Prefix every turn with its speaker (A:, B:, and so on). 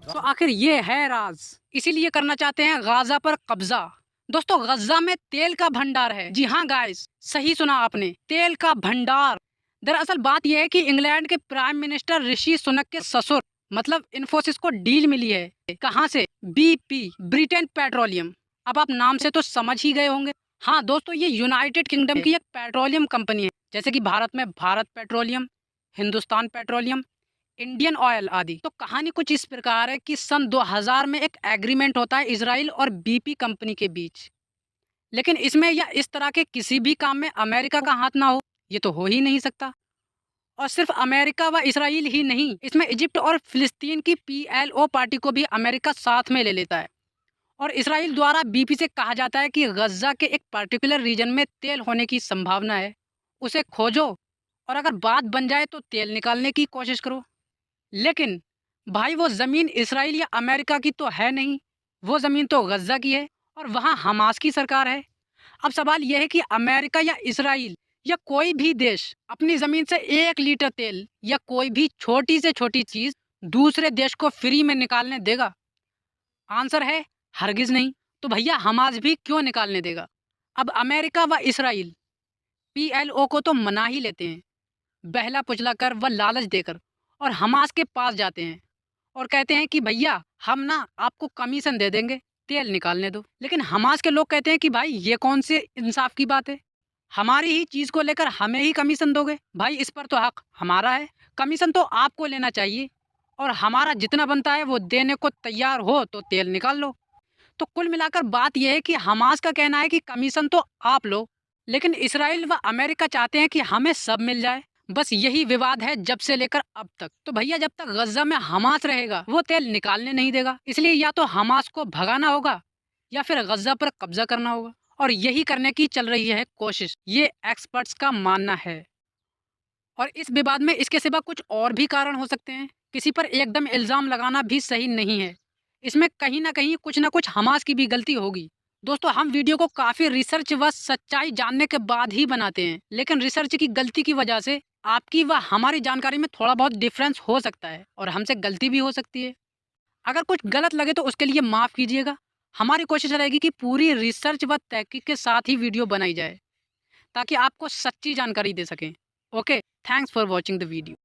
A: तो आखिर ये है राज, इसीलिए करना चाहते हैं गाजा पर कब्जा। दोस्तों, गजा में तेल का भंडार है। जी हाँ गाइस, सही सुना आपने, तेल का भंडार। दरअसल बात यह है कि इंग्लैंड के प्राइम मिनिस्टर ऋषि सुनक के ससुर मतलब इन्फोसिस को डील मिली है। कहाँ से? BP, Britain petroleum. अब आप नाम से तो समझ ही गए होंगे। हाँ दोस्तों, ये यूनाइटेड किंगडम की एक पेट्रोलियम कंपनी है, जैसे कि भारत में Bharat petroleum, Hindustan petroleum, Indian oil आदि। तो कहानी कुछ इस प्रकार है कि सन 2000 में एक एग्रीमेंट होता है इजराइल और BP कंपनी के बीच। लेकिन इसमें या इस तरह के किसी भी काम में अमेरिका का हाथ ना हो, ये तो हो ही नहीं सकता। और सिर्फ अमेरिका व इसराइल ही नहीं, इसमें इजिप्ट और फिलिस्तीन की PLO पार्टी को भी अमेरिका साथ में ले लेता है। और इसराइल द्वारा BP से कहा जाता है कि गजा के एक पर्टिकुलर रीजन में तेल होने की संभावना है, उसे खोजो और अगर बात बन जाए तो तेल निकालने की कोशिश करो। लेकिन भाई, वो ज़मीन इसराइल या अमेरिका की तो है नहीं, वो ज़मीन तो गजा की है और वहाँ हमास की सरकार है। अब सवाल यह है कि अमेरिका या इसराइल या कोई भी देश अपनी ज़मीन से 1 लीटर तेल या कोई भी छोटी से छोटी चीज़ दूसरे देश को फ्री में निकालने देगा? आंसर है हरगिज़ नहीं। तो भैया, हमास भी क्यों निकालने देगा? अब अमेरिका व इसराइल PLO को तो मना ही लेते हैं, बहला पुचला कर व लालच देकर, और हमास के पास जाते हैं और कहते हैं कि भैया, हम ना आपको कमीशन दे देंगे, तेल निकालने दो। लेकिन हमास के लोग कहते हैं कि भाई, ये कौन से इंसाफ की बात है? हमारी ही चीज़ को लेकर हमें ही कमीशन दोगे? भाई, इस पर तो हक हमारा है, कमीशन तो आपको लेना चाहिए, और हमारा जितना बनता है वो देने को तैयार हो तो तेल निकाल लो। तो कुल मिलाकर बात यह है कि हमास का कहना है कि कमीशन तो आप लो, लेकिन इसराइल व अमेरिका चाहते हैं कि हमें सब मिल जाए। बस यही विवाद है जब से लेकर अब तक। तो भैया, जब तक गजा में हमास रहेगा वो तेल निकालने नहीं देगा, इसलिए या तो हमास को भगाना होगा या फिर गजा पर कब्जा करना होगा, और यही करने की चल रही है कोशिश, ये एक्सपर्ट्स का मानना है। और इस विवाद में इसके सिवा कुछ और भी कारण हो सकते हैं। किसी पर एकदम इल्ज़ाम लगाना भी सही नहीं है, इसमें कहीं ना कहीं कुछ ना कुछ हमास की भी गलती होगी। दोस्तों, हम वीडियो को काफ़ी रिसर्च व सच्चाई जानने के बाद ही बनाते हैं, लेकिन रिसर्च की गलती की वजह से आपकी व हमारी जानकारी में थोड़ा बहुत डिफरेंस हो सकता है और हमसे गलती भी हो सकती है। अगर कुछ गलत लगे तो उसके लिए माफ़ कीजिएगा। हमारी कोशिश रहेगी कि पूरी रिसर्च व तहकीक के साथ ही वीडियो बनाई जाए, ताकि आपको सच्ची जानकारी दे सकें। Okay, thanks for watching the video.